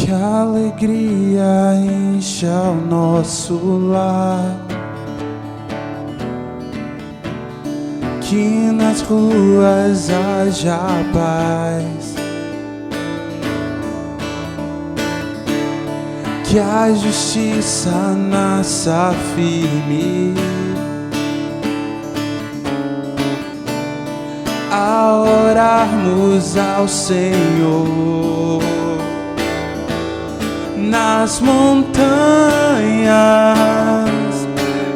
Que a alegria encha o nosso lar, que nas ruas haja paz, que a justiça nasça firme, a orarmos ao Senhor. Nas montanhas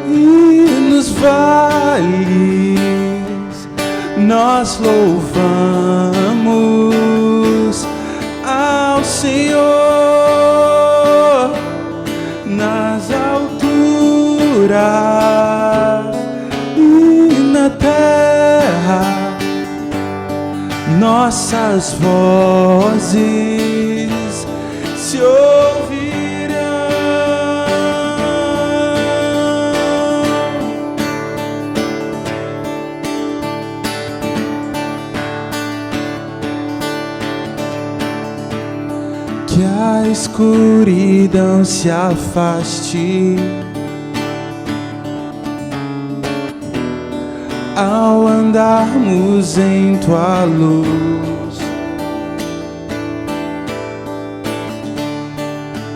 e nos vales nós louvamos ao Senhor. Nas alturas e na terra nossas vozes se ouvirão. Que a escuridão se afaste ao andarmos em tua luz,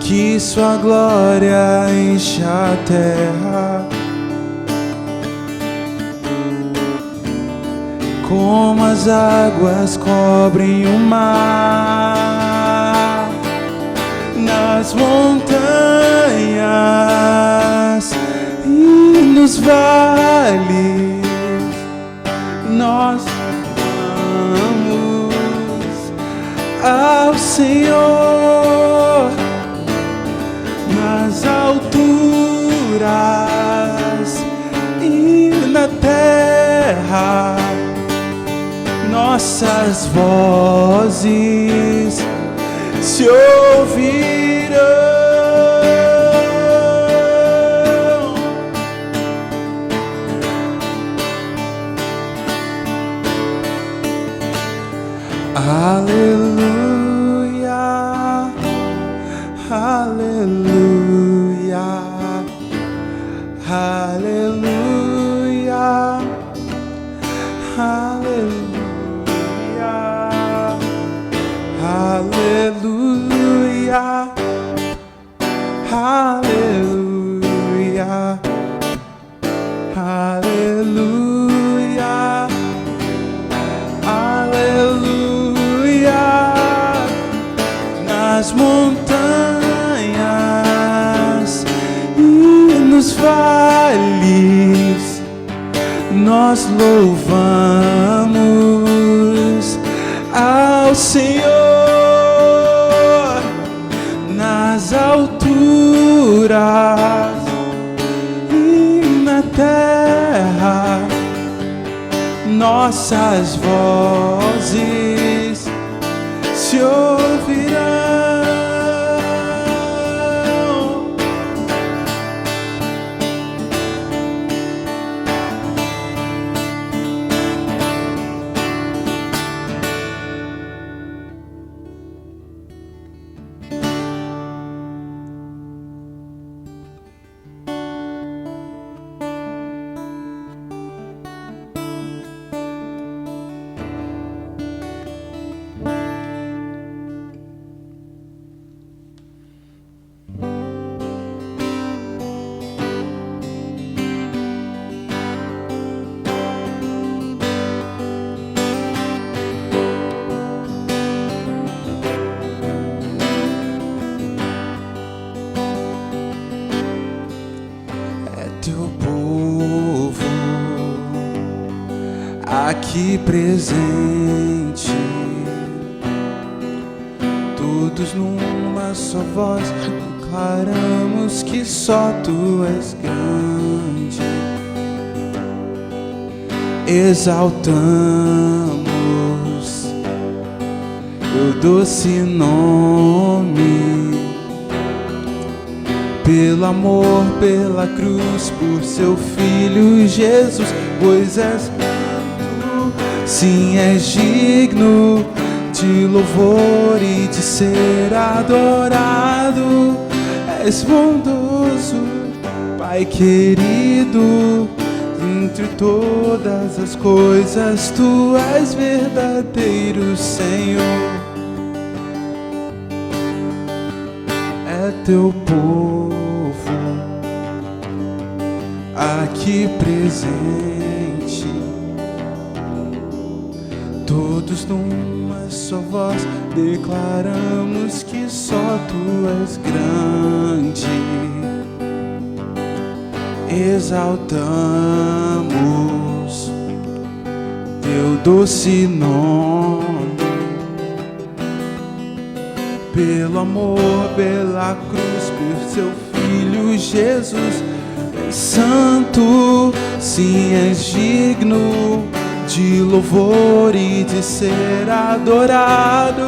que sua glória encha a terra, como as águas cobrem o mar. Nas montanhas e nos vales nós amamos ao Senhor. Nas alturas e na terra nossas vozes se ouvirão. Aleluia, aleluia, aleluia, aleluia, aleluia, aleluia, aleluia, aleluia. Nas montanhas e nos vales nós louvamos ao Senhor. Nas alturas e na terra nossas vozes se ouvirão. Teu povo aqui presente, todos numa só voz declaramos que só tu és grande. Exaltamos teu doce nome, pelo amor, pela cruz, por seu Filho Jesus, pois és santo, sim, és digno de louvor e de ser adorado. És bondoso, Pai querido, entre todas as coisas Tu és verdadeiro, Senhor. É Teu povo aqui presente, todos numa só voz declaramos que só Tu és grande. Exaltamos Teu doce nome, pelo amor, pela cruz, por Seu Filho Jesus. És santo, sim, és digno de louvor e de ser adorado.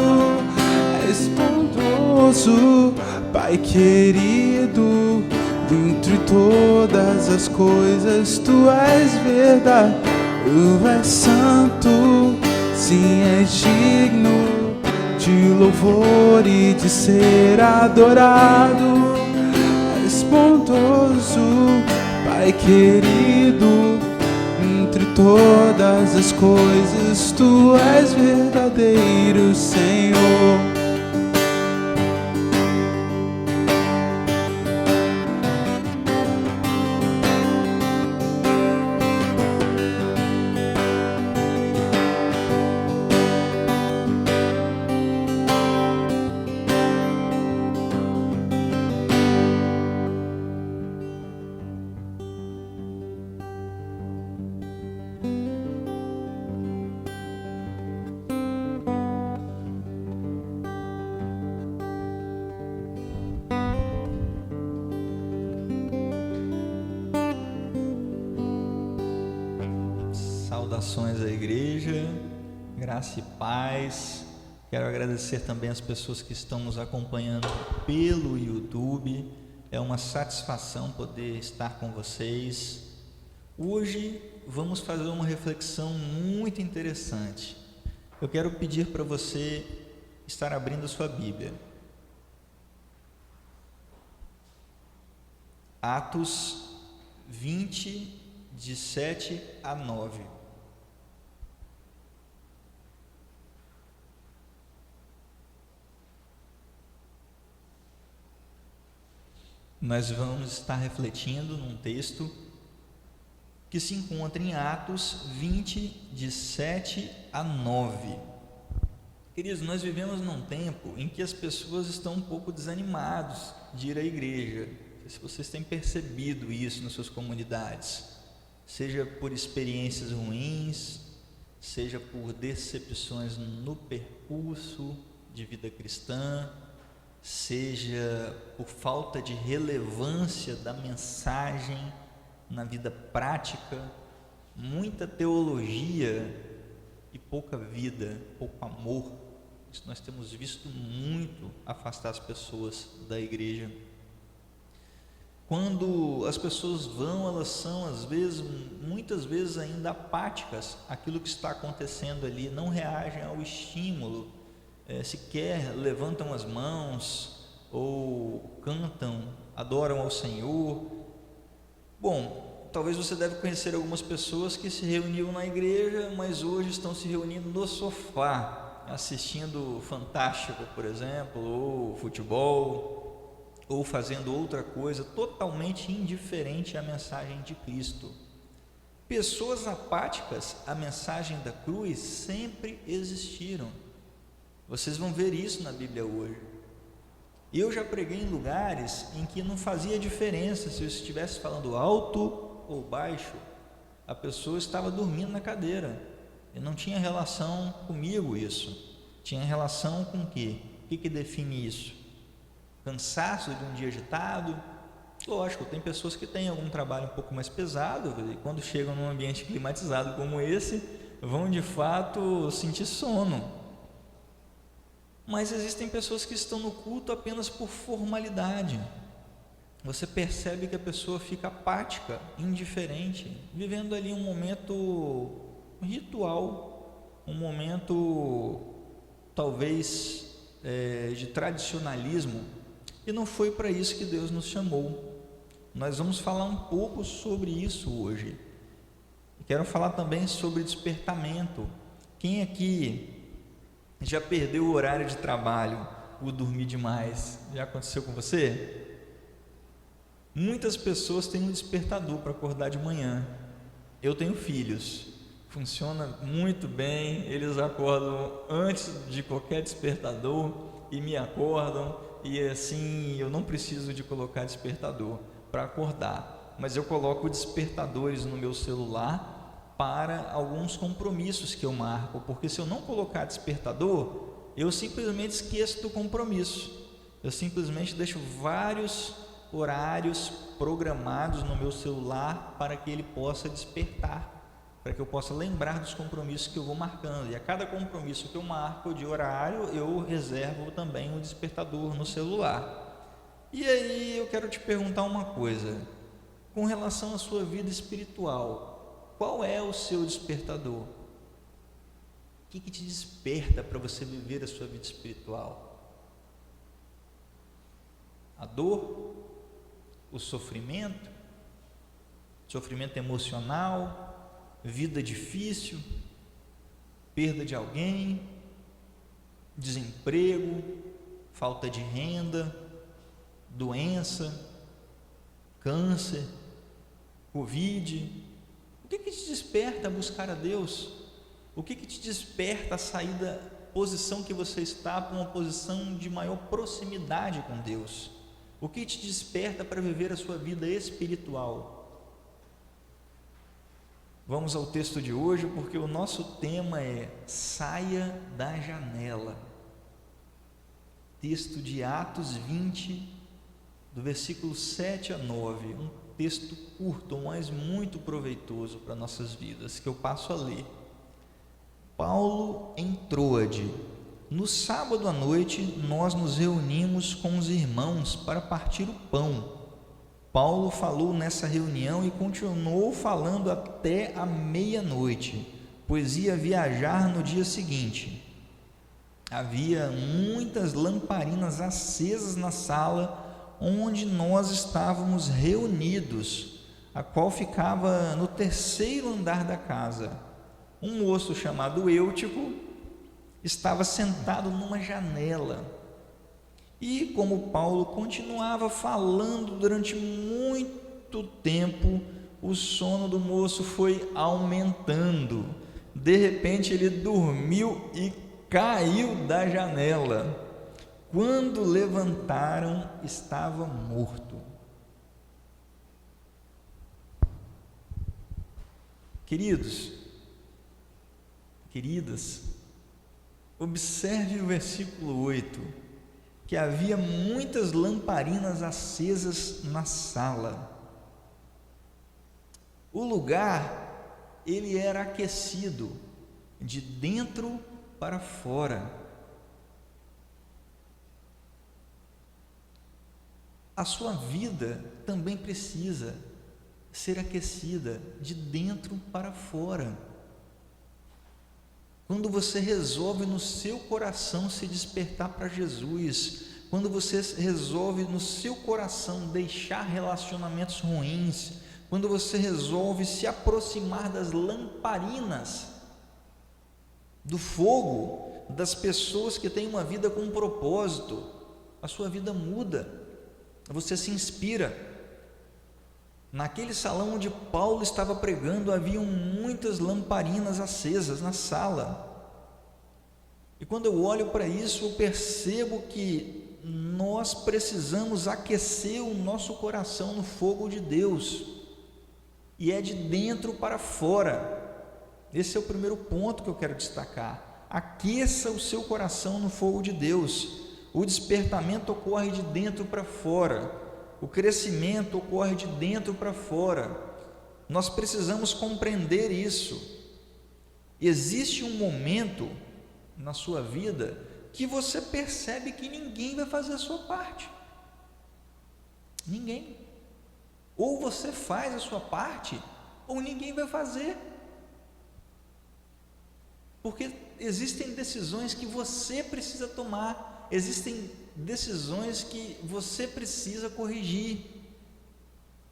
És bondoso, Pai querido, dentre todas as coisas Tu és verdade. Tu és santo, sim, és digno de louvor e de ser adorado. És bondoso, Pai querido, entre todas as coisas Tu és verdadeiro, Senhor. Saudações à igreja, graça e paz. Quero agradecer também as pessoas que estão nos acompanhando pelo YouTube. É uma satisfação poder estar com vocês. Hoje vamos fazer uma reflexão muito interessante. Eu quero pedir para você estar abrindo a sua Bíblia. Atos 20, de 7 a 9. Nós vamos estar refletindo num texto que se encontra em Atos 20, de 7 a 9. Queridos, nós vivemos num tempo em que as pessoas estão um pouco desanimadas de ir à igreja. Não sei se vocês têm percebido isso nas suas comunidades, seja por experiências ruins, seja por decepções no percurso de vida cristã, seja por falta de relevância da mensagem na vida prática, muita teologia e pouca vida, pouco amor. Isso nós temos visto muito afastar as pessoas da igreja. Quando as pessoas vão, elas são muitas vezes ainda apáticas àquilo que está acontecendo ali, não reagem ao estímulo, sequer levantam as mãos ou cantam, adoram ao Senhor. Bom, talvez você deve conhecer algumas pessoas que se reuniam na igreja, mas hoje estão se reunindo no sofá, assistindo Fantástico, por exemplo, ou futebol, ou fazendo outra coisa totalmente indiferente à mensagem de Cristo. Pessoas apáticas à mensagem da cruz sempre existiram. Vocês vão ver isso na Bíblia hoje. Eu já preguei em lugares em que não fazia diferença se eu estivesse falando alto ou baixo, a pessoa estava dormindo na cadeira, e não tinha relação comigo isso. Tinha relação com o quê? O que define isso? Cansaço de um dia agitado? Lógico, tem pessoas que têm algum trabalho um pouco mais pesado, e quando chegam num ambiente climatizado como esse, vão de fato sentir sono. Mas existem pessoas que estão no culto apenas por formalidade. Você percebe que a pessoa fica apática, indiferente, vivendo ali um momento ritual, um momento talvez de tradicionalismo, e não foi para isso que Deus nos chamou. Nós vamos falar um pouco sobre isso hoje. Quero falar também sobre despertamento. Quem aqui já perdeu o horário de trabalho ou dormir demais? Já aconteceu com você? Muitas pessoas têm um despertador para acordar de manhã. Eu tenho filhos, funciona muito bem, eles acordam antes de qualquer despertador e me acordam, e assim eu não preciso de colocar despertador para acordar, mas eu coloco despertadores no meu celular para alguns compromissos que eu marco, porque se eu não colocar despertador, eu simplesmente esqueço do compromisso, eu simplesmente deixo vários horários programados no meu celular para que ele possa despertar, para que eu possa lembrar dos compromissos que eu vou marcando, e a cada compromisso que eu marco de horário, eu reservo também um despertador no celular. E aí eu quero te perguntar uma coisa, com relação à sua vida espiritual, qual é o seu despertador? O que te desperta para você viver a sua vida espiritual? A dor? O sofrimento emocional, vida difícil, perda de alguém, desemprego, falta de renda, doença, câncer, Covid. O que te desperta a buscar a Deus? O que te desperta a sair da posição que você está para uma posição de maior proximidade com Deus? O que te desperta para viver a sua vida espiritual? Vamos ao texto de hoje, porque o nosso tema é saia da janela. Texto de Atos 20, do versículo 7 a 9, um texto curto, mas muito proveitoso para nossas vidas, que eu passo a ler. Paulo em Troade. No sábado à noite, nós nos reunimos com os irmãos para partir o pão. Paulo falou nessa reunião e continuou falando até a meia-noite, pois ia viajar no dia seguinte. Havia muitas lamparinas acesas na sala onde nós estávamos reunidos, a qual ficava no terceiro andar da casa. Um moço chamado Eutico estava sentado numa janela, e como Paulo continuava falando durante muito tempo, o sono do moço foi aumentando. De repente ele dormiu e caiu da janela. Quando levantaram, estava morto. Queridos, queridas, observe o versículo 8, que havia muitas lamparinas acesas na sala. O lugar, ele era aquecido de dentro para fora. A sua vida também precisa ser aquecida de dentro para fora. Quando você resolve no seu coração se despertar para Jesus, quando você resolve no seu coração deixar relacionamentos ruins, quando você resolve se aproximar das lamparinas, do fogo, das pessoas que têm uma vida com um propósito, a sua vida muda, você se inspira. Naquele salão onde Paulo estava pregando, haviam muitas lamparinas acesas na sala. E quando eu olho para isso, eu percebo que nós precisamos aquecer o nosso coração no fogo de Deus, e é de dentro para fora. Esse é o primeiro ponto que eu quero destacar. Aqueça o seu coração no fogo de Deus. O despertamento ocorre de dentro para fora. O crescimento ocorre de dentro para fora. Nós precisamos compreender isso. Existe um momento na sua vida que você percebe que ninguém vai fazer a sua parte. Ninguém. Ou você faz a sua parte, ou ninguém vai fazer. Porque existem decisões que você precisa tomar, existem decisões que você precisa corrigir,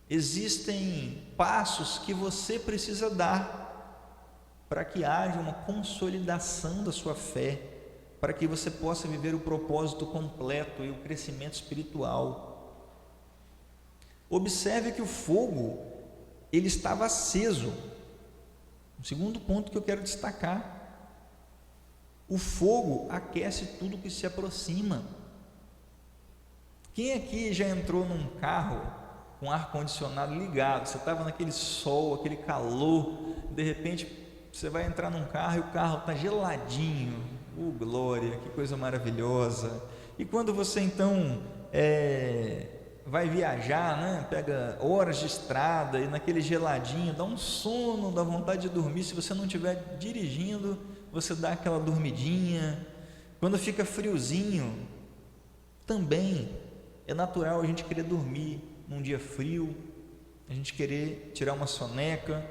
existem passos que você precisa dar para que haja uma consolidação da sua fé, para que você possa viver o propósito completo e o crescimento espiritual. Observe que o fogo, ele estava aceso. O segundo ponto que eu quero destacar: o fogo aquece tudo que se aproxima. Quem aqui já entrou num carro com ar-condicionado ligado? Você estava naquele sol, aquele calor, de repente você vai entrar num carro e o carro está geladinho. Glória, que coisa maravilhosa! E quando você então vai viajar, né? Pega horas de estrada e naquele geladinho, dá um sono, dá vontade de dormir. Se você não estiver dirigindo, você dá aquela dormidinha. Quando fica friozinho, também é natural a gente querer dormir num dia frio, a gente querer tirar uma soneca.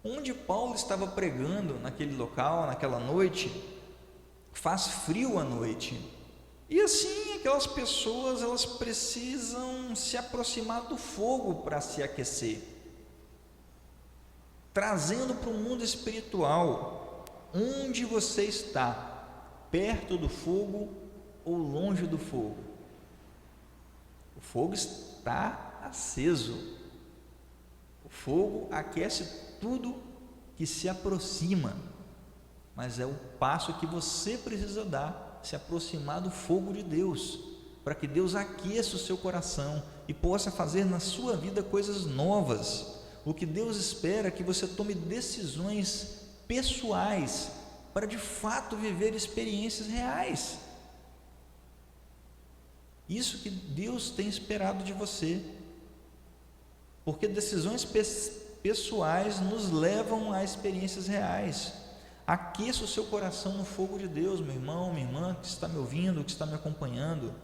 Onde Paulo estava pregando naquele local, naquela noite, faz frio à noite. E assim, aquelas pessoas, elas precisam se aproximar do fogo para se aquecer. Trazendo para o mundo espiritual, onde você está? Perto do fogo ou longe do fogo? O fogo está aceso. O fogo aquece tudo que se aproxima, mas é o passo que você precisa dar, se aproximar do fogo de Deus, para que Deus aqueça o seu coração e possa fazer na sua vida coisas novas. O que Deus espera é que você tome decisões pessoais para de fato viver experiências reais. Isso que Deus tem esperado de você, porque decisões pessoais nos levam a experiências reais. Aqueça o seu coração no fogo de Deus, meu irmão, minha irmã, que está me ouvindo, que está me acompanhando.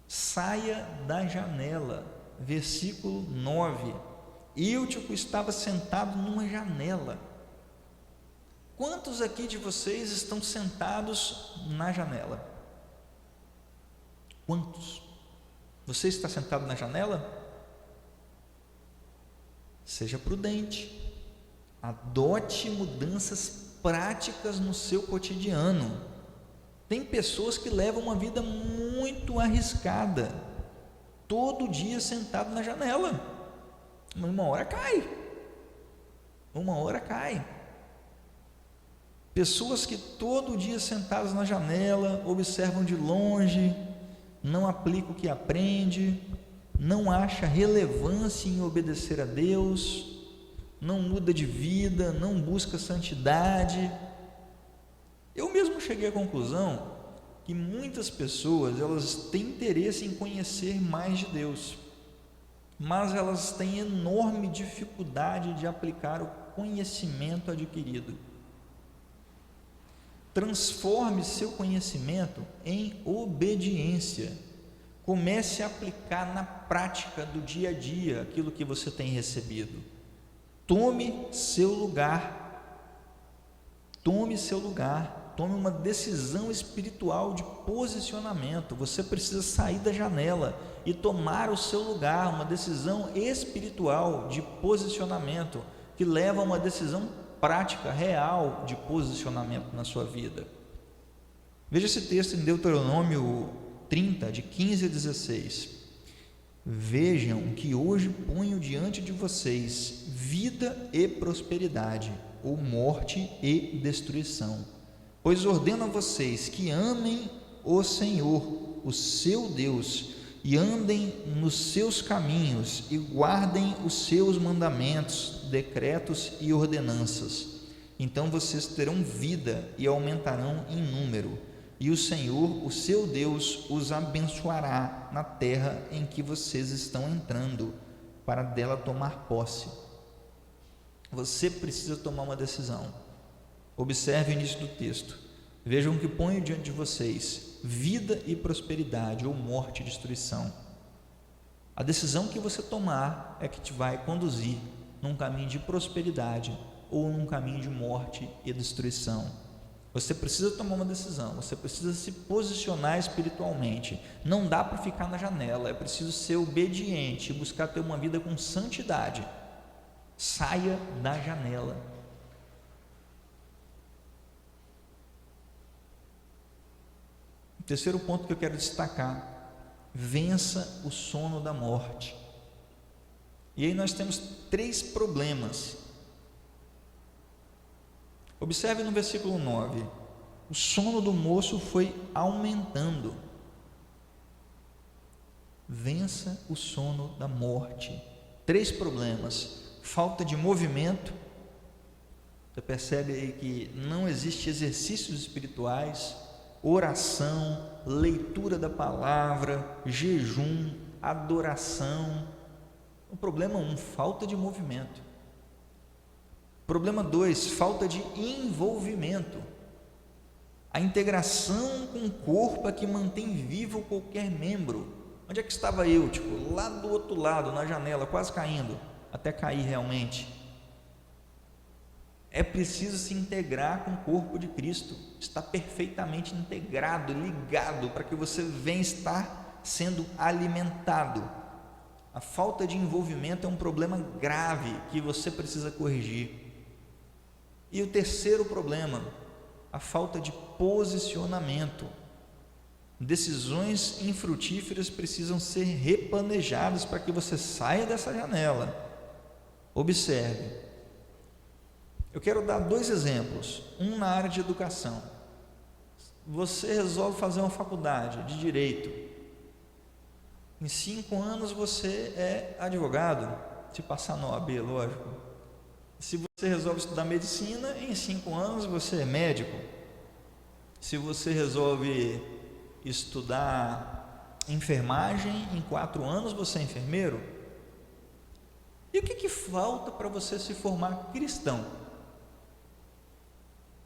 Saia da janela. Versículo 9. Eutico estava sentado numa janela. Quantos aqui de vocês estão sentados na janela? Quantos? Você está sentado na janela? Seja prudente, adote mudanças práticas no seu cotidiano. Tem pessoas que levam uma vida muito arriscada, todo dia sentado na janela. Uma hora cai. Pessoas que todo dia sentadas na janela, observam de longe, não aplicam o que aprende, não acha relevância em obedecer a Deus, não muda de vida, não busca santidade. Eu mesmo cheguei à conclusão que muitas pessoas, elas têm interesse em conhecer mais de Deus, mas elas têm enorme dificuldade de aplicar o conhecimento adquirido. Transforme seu conhecimento em obediência. Comece a aplicar na prática do dia a dia aquilo que você tem recebido. Tome seu lugar. Tome uma decisão espiritual de posicionamento. Você precisa sair da janela e tomar o seu lugar, uma decisão espiritual de posicionamento que leva a uma decisão prática, real de posicionamento na sua vida. Veja esse texto em Deuteronômio 30, de 15 a 16. Vejam que hoje ponho diante de vocês vida e prosperidade, ou morte e destruição. Pois ordeno a vocês que amem o Senhor, o seu Deus, e andem nos seus caminhos, e guardem os seus mandamentos, decretos e ordenanças. Então vocês terão vida e aumentarão em número, e o Senhor, o seu Deus, os abençoará na terra em que vocês estão entrando, para dela tomar posse. Você precisa tomar uma decisão. Observe o início do texto. Vejam que ponho diante de vocês vida e prosperidade, ou morte e destruição. A decisão que você tomar é que te vai conduzir num caminho de prosperidade ou num caminho de morte e destruição. Você precisa tomar uma decisão, você precisa se posicionar espiritualmente. Não dá para ficar na janela, é preciso ser obediente e buscar ter uma vida com santidade. Saia da janela. O terceiro ponto que eu quero destacar: vença o sono da morte. E aí nós temos 3 problemas. Observe no versículo 9: o sono do moço foi aumentando. Vença o sono da morte. 3 problemas: falta de movimento. Você percebe aí que não existe exercícios espirituais, oração, leitura da palavra, jejum, adoração. O problema 1, falta de movimento. Problema 2, falta de envolvimento. A integração com o corpo é que mantém vivo qualquer membro. Onde é que estava eu? Lá do outro lado, na janela, quase caindo, até cair realmente. É preciso se integrar com o corpo de Cristo, estar perfeitamente integrado, ligado, para que você venha estar sendo alimentado. A falta de envolvimento é um problema grave que você precisa corrigir. E o terceiro problema, a falta de posicionamento. Decisões infrutíferas precisam ser replanejadas para que você saia dessa janela. Observe. Eu quero dar 2 exemplos, um na área de educação. Você resolve fazer uma faculdade de direito. Em 5 anos você é advogado, se passar na OAB, lógico. Se você resolve estudar medicina, em 5 anos você é médico. Se você resolve estudar enfermagem, em 4 anos você é enfermeiro. E o que falta para você se formar cristão?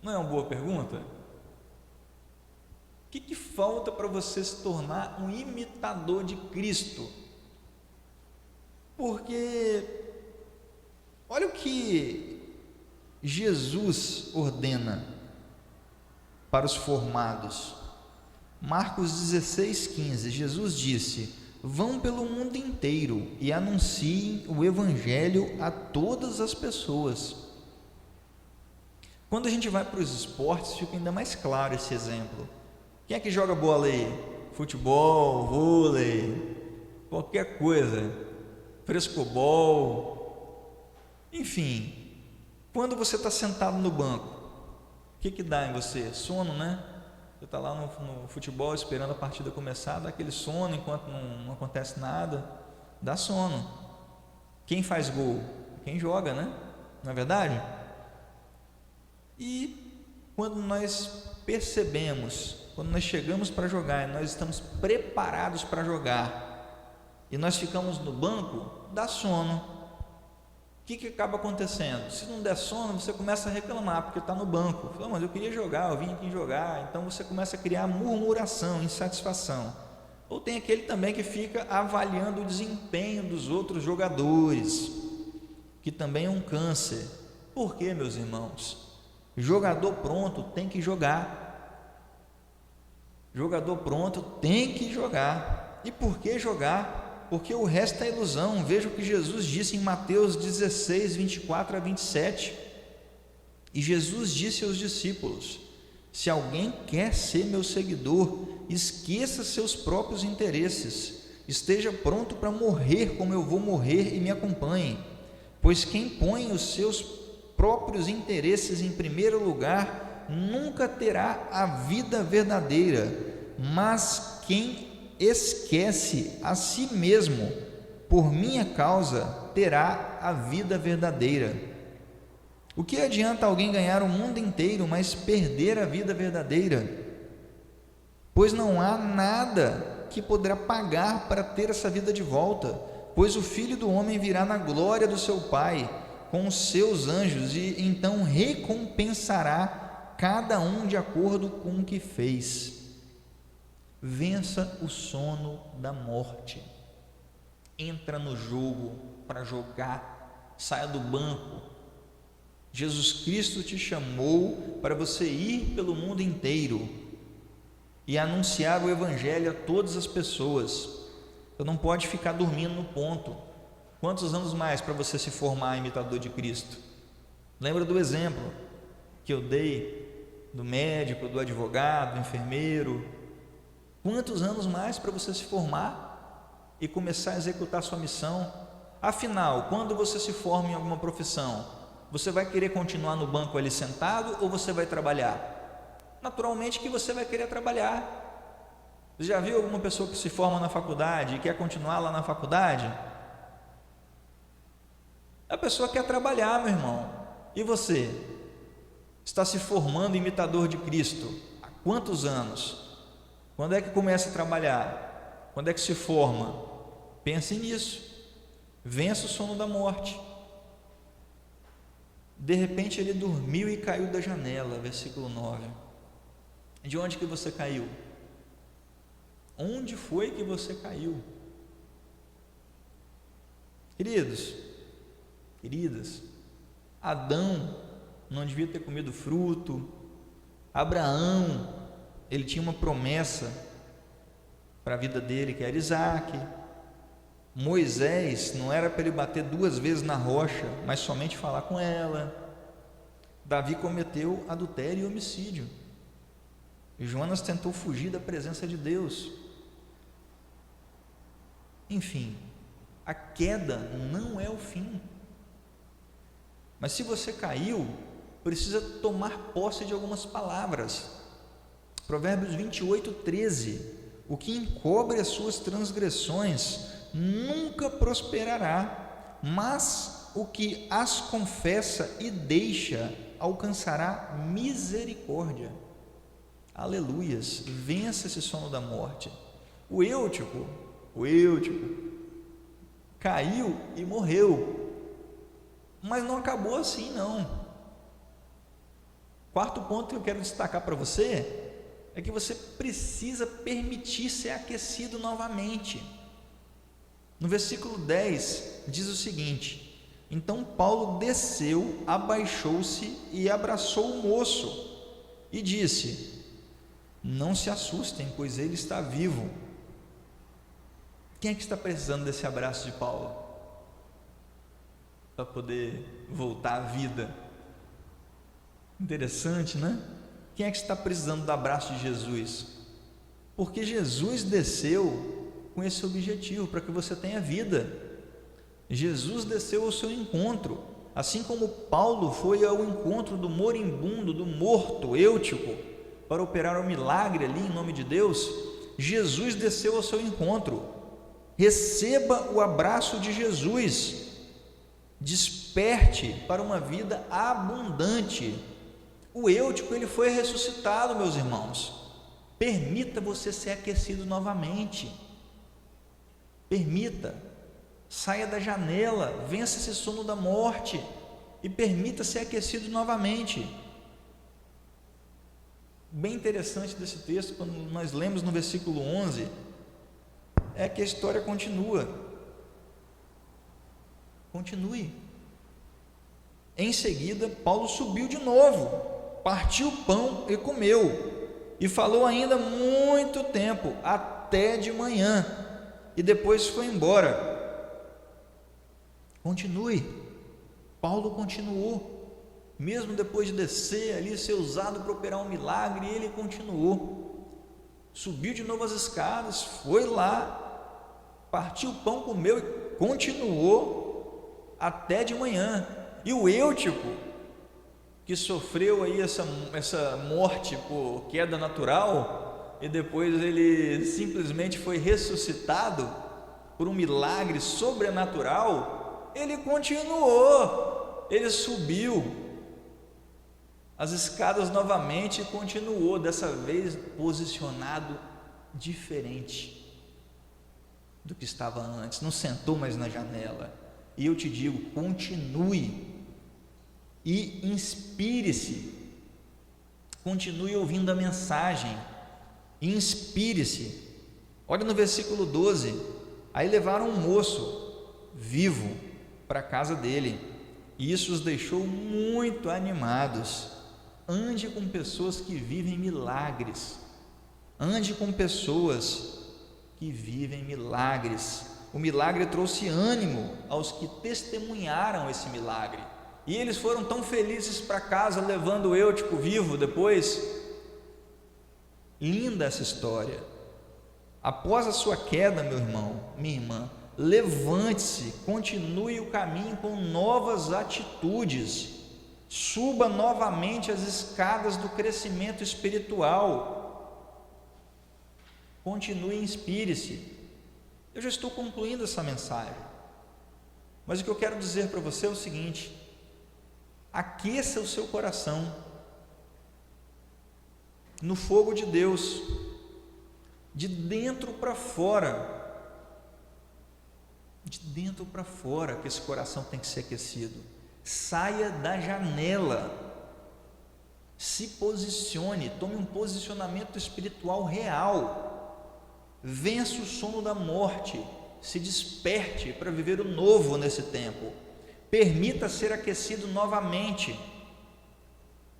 Não é uma boa pergunta? O que falta para você se tornar um imitador de Cristo? Porque olha o que Jesus ordena para os formados. Marcos 16:15, Jesus disse: vão pelo mundo inteiro e anunciem o evangelho a todas as pessoas. Quando a gente vai para os esportes, fica ainda mais claro esse exemplo. Quem é que joga bola aí? Futebol, vôlei, qualquer coisa, frescobol, enfim. Quando você está sentado no banco, o que dá em você? Sono, né? Você está lá no futebol esperando a partida começar, dá aquele sono enquanto não acontece nada, dá sono. Quem faz gol? Quem joga, né? Não é verdade? E quando nós percebemos, quando nós chegamos para jogar e nós estamos preparados para jogar e nós ficamos no banco, dá sono. O que acaba acontecendo? Se não der sono, você começa a reclamar porque está no banco. Fala, mas eu queria jogar, eu vim aqui jogar. Então você começa a criar murmuração, insatisfação. Ou tem aquele também que fica avaliando o desempenho dos outros jogadores, que também é um câncer. Por quê, meus irmãos? Jogador pronto tem que jogar. Jogador pronto tem que jogar. E por que jogar? Porque o resto é ilusão. Veja o que Jesus disse em Mateus 16, 24 a 27. E Jesus disse aos discípulos: se alguém quer ser meu seguidor, esqueça seus próprios interesses, esteja pronto para morrer como eu vou morrer e me acompanhe. Pois quem põe os seus próprios interesses em primeiro lugar nunca terá a vida verdadeira, mas quem esquece a si mesmo por minha causa terá a vida verdadeira. O que adianta alguém ganhar o mundo inteiro, mas perder a vida verdadeira? Pois não há nada que poderá pagar para ter essa vida de volta, pois o Filho do Homem virá na glória do seu Pai com os seus anjos e então recompensará cada um de acordo com o que fez. Vença o sono da morte. Entra no jogo para jogar. Saia do banco. Jesus Cristo te chamou para você ir pelo mundo inteiro e anunciar o Evangelho a todas as pessoas. Você não pode ficar dormindo no ponto. Quantos anos mais para você se formar imitador de Cristo? Lembra do exemplo que eu dei do médico, do advogado, do enfermeiro? Quantos anos mais para você se formar e começar a executar sua missão? Afinal, quando você se forma em alguma profissão, você vai querer continuar no banco ali sentado ou você vai trabalhar? Naturalmente que você vai querer trabalhar. Você já viu alguma pessoa que se forma na faculdade e quer continuar lá na faculdade? A pessoa quer trabalhar, meu irmão. E você? Está se formando imitador de Cristo há quantos anos? Quando é que começa a trabalhar? Quando é que se forma? Pense nisso. Vença o sono da morte. De repente ele dormiu e caiu da janela, versículo 9. De onde que você caiu? Onde foi que você caiu? Queridos, queridas, Adão não devia ter comido fruto. Abraão, ele tinha uma promessa para a vida dele, que era Isaac. Moisés, não era para ele bater 2 vezes na rocha, mas somente falar com ela. Davi cometeu adultério e homicídio. E Jonas tentou fugir da presença de Deus. Enfim, a queda não é o fim. Mas se você caiu, precisa tomar posse de algumas palavras. Provérbios 28:13: o que encobre as suas transgressões nunca prosperará, mas o que as confessa e deixa alcançará misericórdia. Aleluias, vença esse sono da morte. O Eutico caiu e morreu, mas não acabou assim não. Quarto ponto que eu quero destacar para você é que você precisa permitir ser aquecido novamente. No versículo 10 diz o seguinte: então Paulo desceu, abaixou-se e abraçou o moço e disse: não se assustem, pois ele está vivo. Quem é que está precisando desse abraço de Paulo para poder voltar à vida? Interessante, né? Quem é que está precisando do abraço de Jesus? Porque Jesus desceu com esse objetivo, para que você tenha vida. Jesus desceu ao seu encontro, assim como Paulo foi ao encontro do moribundo, do morto, Eutico, para operar um milagre ali em nome de Deus. Jesus desceu ao seu encontro. Receba o abraço de Jesus, desperte para uma vida abundante. O Eutico, ele foi ressuscitado, meus irmãos. Permita você ser aquecido novamente. Permita, saia da janela, vença esse sono da morte e permita ser aquecido novamente. Bem interessante desse texto, quando nós lemos no versículo 11, é que a história continua. Continue. Em seguida, Paulo subiu de novo, partiu o pão e comeu, e falou ainda muito tempo, até de manhã, e depois foi embora. Continue. Paulo continuou, mesmo depois de descer ali, ser usado para operar um milagre, ele continuou. Subiu de novo as escadas, foi lá, partiu o pão, comeu e continuou até de manhã. E o Eutico, que sofreu aí essa morte por queda natural, e depois ele simplesmente foi ressuscitado por um milagre sobrenatural, ele continuou, ele subiu as escadas novamente e continuou, dessa vez posicionado diferente do que estava antes, não sentou mais na janela. E eu te digo, continue e inspire-se, continue ouvindo a mensagem, inspire-se. Olha no versículo 12, aí levaram um moço vivo para a casa dele, e isso os deixou muito animados. Ande com pessoas que vivem milagres. Ande com pessoas que vivem milagres. O milagre trouxe ânimo aos que testemunharam esse milagre. E eles foram tão felizes para casa, levando o Eutico vivo depois. Linda essa história. Após a sua queda, meu irmão, minha irmã, levante-se, continue o caminho com novas atitudes. Suba novamente as escadas do crescimento espiritual. Continue e inspire-se. Eu já estou concluindo essa mensagem, mas o que eu quero dizer para você é o seguinte: aqueça o seu coração no fogo de Deus, de dentro para fora. De dentro para fora que esse coração tem que ser aquecido. Saia da janela, se posicione, tome um posicionamento espiritual real. Vença o sono da morte, se desperte para viver o novo nesse tempo. Permita ser aquecido novamente.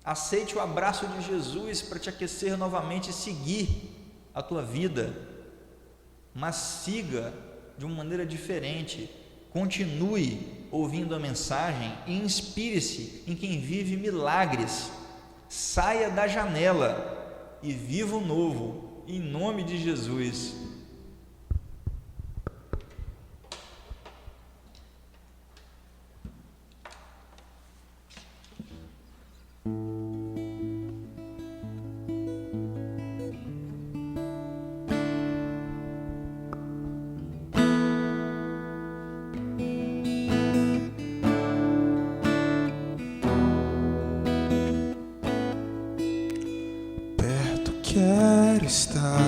Aceite o abraço de Jesus para te aquecer novamente e seguir a tua vida. Mas siga de uma maneira diferente. Continue ouvindo a mensagem e inspire-se em quem vive milagres. Saia da janela e viva o novo. Em nome de Jesus. Perto quero estar,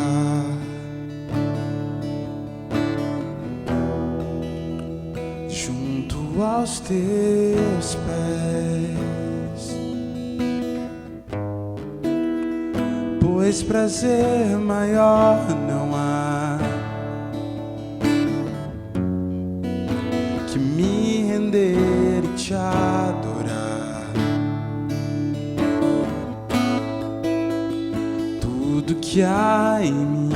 junto aos teus pés, pois prazer maior não há que me render e te adorar. Tudo que há em mim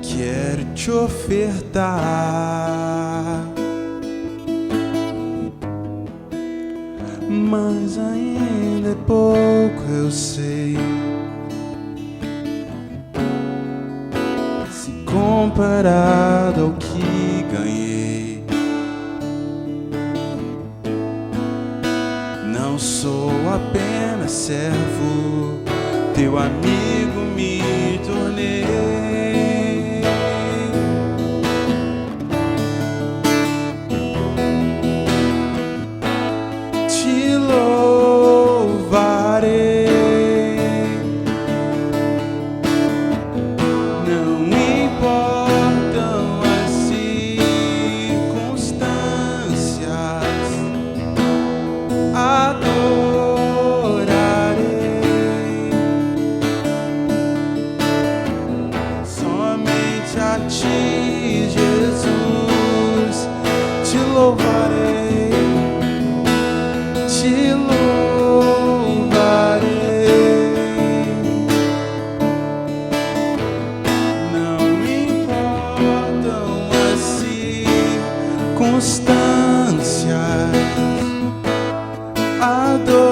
quero te ofertar, mas ainda é pouco, eu sei, se comparado ao que ganhei. Não sou apenas servo, teu amigo me tornei. Te louvarei, não importam as circunstâncias, adorarei somente a ti, Jesus. Te louvarei, te louvarei, não importam as circunstâncias, adorarei